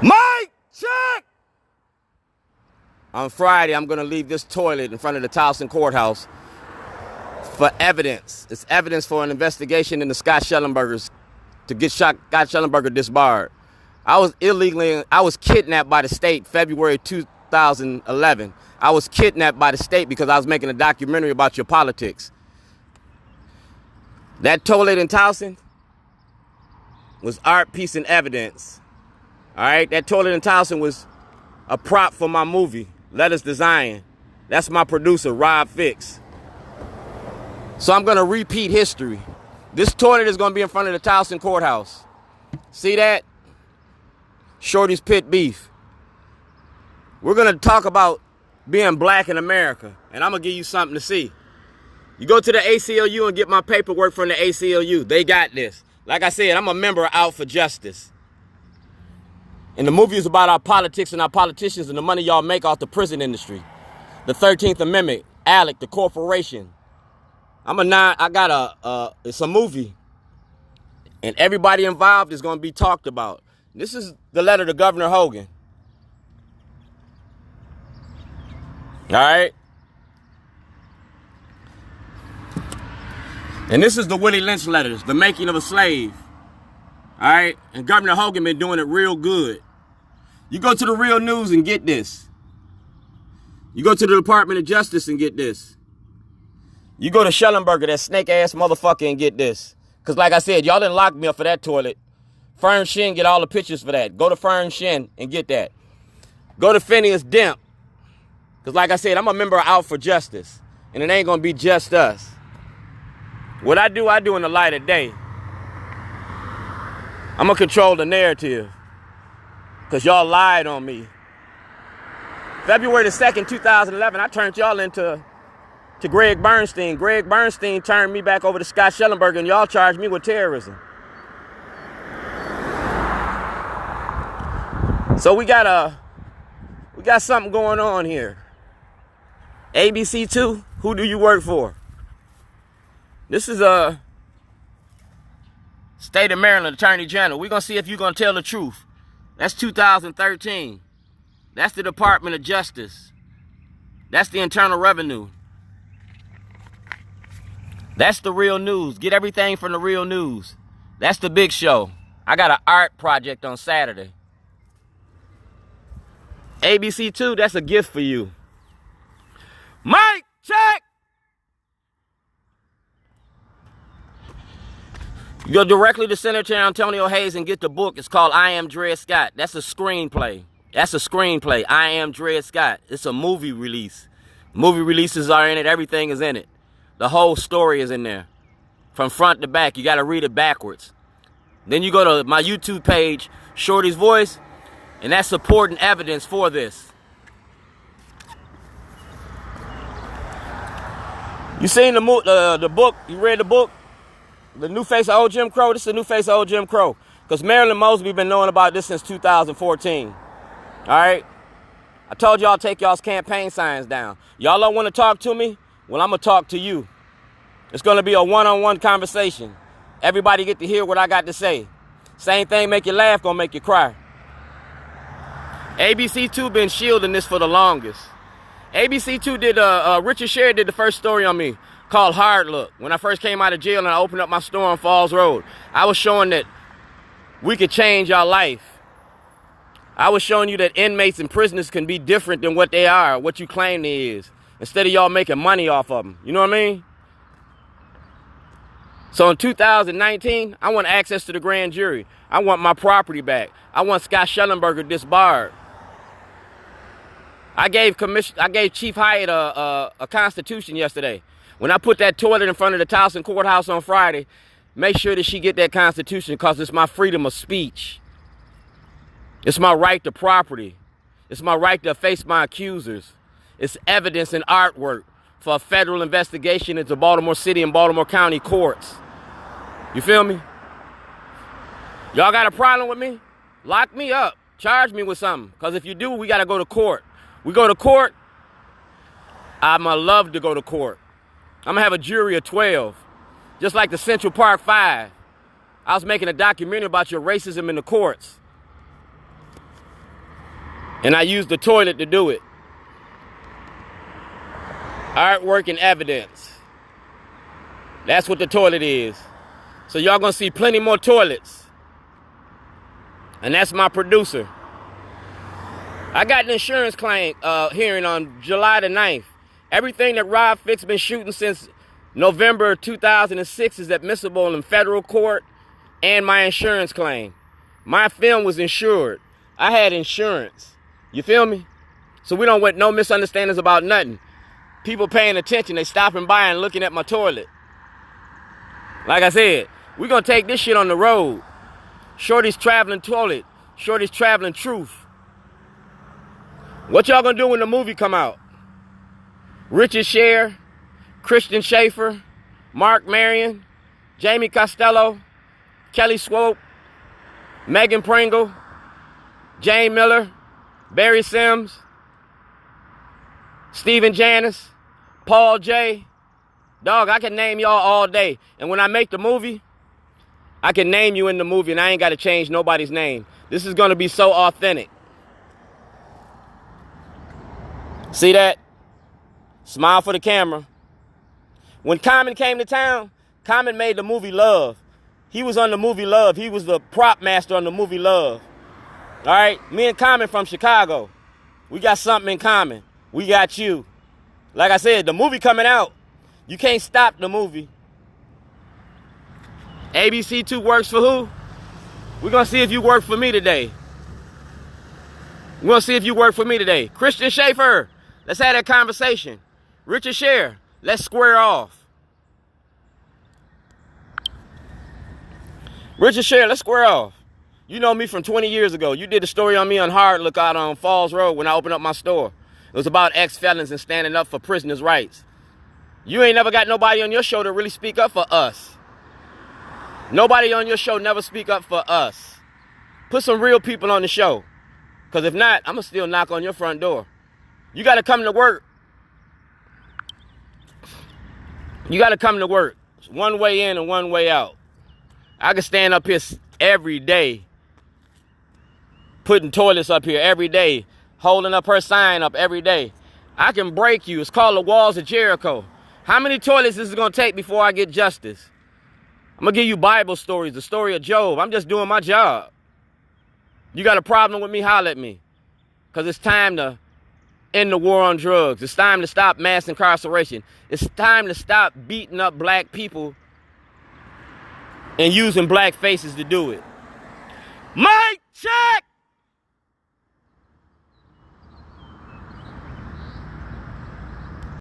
Mike, check! On Friday, I'm going to leave this toilet in front of the Towson courthouse for evidence. It's evidence for an investigation into Scott Shellenberger's to get Scott Shellenberger disbarred. I was kidnapped by the state February 2011. I was kidnapped by the state because I was making a documentary about your politics. That toilet in Towson was art, piece, and evidence. All right, that toilet in Towson was a prop for my movie, Letters Design. That's my producer, Rob Fix. So I'm gonna repeat history. This toilet is gonna be in front of the Towson courthouse. See that? Shorty's pit beef. We're gonna talk about being black in America, and I'm gonna give you something to see. You go to the ACLU and get my paperwork from the ACLU. They got this. Like I said, I'm a member of Out for Justice. And the movie is about our politics and our politicians and the money y'all make off the prison industry. The 13th Amendment, ALEC, the corporation. It's a movie. And everybody involved is going to be talked about. This is the letter to Governor Hogan. All right? And this is the Willie Lynch letters, the making of a slave. All right? And Governor Hogan been doing it real good. You go to the Real News and get this. You go to the Department of Justice and get this. You go to Shellenberger, that snake-ass motherfucker, and get this. Because like I said, y'all didn't lock me up for that toilet. Fern Shin get all the pictures for that. Go to Fern Shin and get that. Go to Phineas Demp. Because like I said, I'm a member of Out for Justice. And it ain't going to be just us. What I do in the light of day. I'm going to control the narrative. Because y'all lied on me. February the 2nd, 2011, I turned y'all into Greg Bernstein. Greg Bernstein turned me back over to Scott Shellenberger, and y'all charged me with terrorism. So we got something going on here. ABC2, who do you work for? This is a State of Maryland Attorney General. We're going to see if you're going to tell the truth. That's 2013. That's the Department of Justice. That's the Internal Revenue. That's the Real News. Get everything from the Real News. That's the big show. I got an art project on Saturday. ABC2, that's a gift for you. Mike, check! You go directly to Senator Antonio Hayes and get the book. It's called I Am Dred Scott. That's a screenplay. I Am Dred Scott. It's a movie release. Movie releases are in it. Everything is in it. The whole story is in there. From front to back. You got to read it backwards. Then you go to my YouTube page, Shorty's Voice, and that's supporting evidence for this. You seen the book? You read the book? The New Face of Old Jim Crow? This is the New Face of Old Jim Crow. Because Marilyn Mosby been knowing about this since 2014. All right? I told y'all take y'all's campaign signs down. Y'all don't want to talk to me? Well, I'm going to talk to you. It's going to be a one-on-one conversation. Everybody get to hear what I got to say. Same thing make you laugh, gonna make you cry. ABC2 been shielding this for the longest. ABC2 did, Richard Sherry did the first story on me called Hard Look. When I first came out of jail and I opened up my store on Falls Road, I was showing that we could change our life. I was showing you that inmates and prisoners can be different than what they are, what you claim they is, instead of y'all making money off of them. You know what I mean? So in 2019, I want access to the grand jury. I want my property back. I want Scott Shellenberger disbarred. I gave Chief Hyatt a constitution yesterday. When I put that toilet in front of the Towson courthouse on Friday, make sure that she get that constitution because it's my freedom of speech. It's my right to property. It's my right to face my accusers. It's evidence and artwork for a federal investigation into Baltimore City and Baltimore County courts. You feel me? Y'all got a problem with me? Lock me up. Charge me with something. Because if you do, we got to go to court. We go to court, I'ma love to go to court. I'm going to have a jury of 12. Just like the Central Park 5. I was making a documentary about your racism in the courts. And I used the toilet to do it. Artwork and evidence. That's what the toilet is. So y'all gonna see plenty more toilets. And that's my producer. I got an insurance claim hearing on July the 9th. Everything that Rob Fick's been shooting since November 2006 is admissible in federal court and my insurance claim. My film was insured. I had insurance. You feel me? So we don't want no misunderstandings about nothing. People paying attention, they stopping by and looking at my toilet. Like I said, we're gonna take this shit on the road. Shorty's traveling toilet. Shorty's traveling truth. What y'all gonna do when the movie come out? Richard Sher, Christian Shaffer, Mark Marion, Jamie Costello, Kelly Swope, Megan Pringle, Jane Miller, Barry Sims, Stephen Janis, Paul J. Dog, I can name y'all all day. And when I make the movie, I can name you in the movie and I ain't got to change nobody's name. This is going to be so authentic. See that? Smile for the camera. When Common came to town, Common made the movie Love. He was on the movie Love. He was the prop master on the movie Love. All right? Me and Common from Chicago. We got something in common. We got you. Like I said, the movie coming out. You can't stop the movie. ABC2 works for who? We're going to see if you work for me today. We're going to see if you work for me today. Christian Shaffer, let's have that conversation. Richard Sher, let's square off. Richard Sher, let's square off. You know me from 20 years ago. You did a story on me on Hard Lookout on Falls Road when I opened up my store. It was about ex-felons and standing up for prisoners' rights. You ain't never got nobody on your show to really speak up for us. Nobody on your show never speak up for us. Put some real people on the show. Because if not, I'm going to still knock on your front door. You got to come to work. You got to come to work. It's one way in and one way out. I can stand up here every day, putting toilets up here every day, holding up her sign up every day. I can break you. It's called the walls of Jericho. How many toilets is it going to take before I get justice? I'm going to give you Bible stories, the story of Job. I'm just doing my job. You got a problem with me, holler at me. Because it's time to end the war on drugs. It's time to stop mass incarceration. It's time to stop beating up black people and using black faces to do it. Mike Check!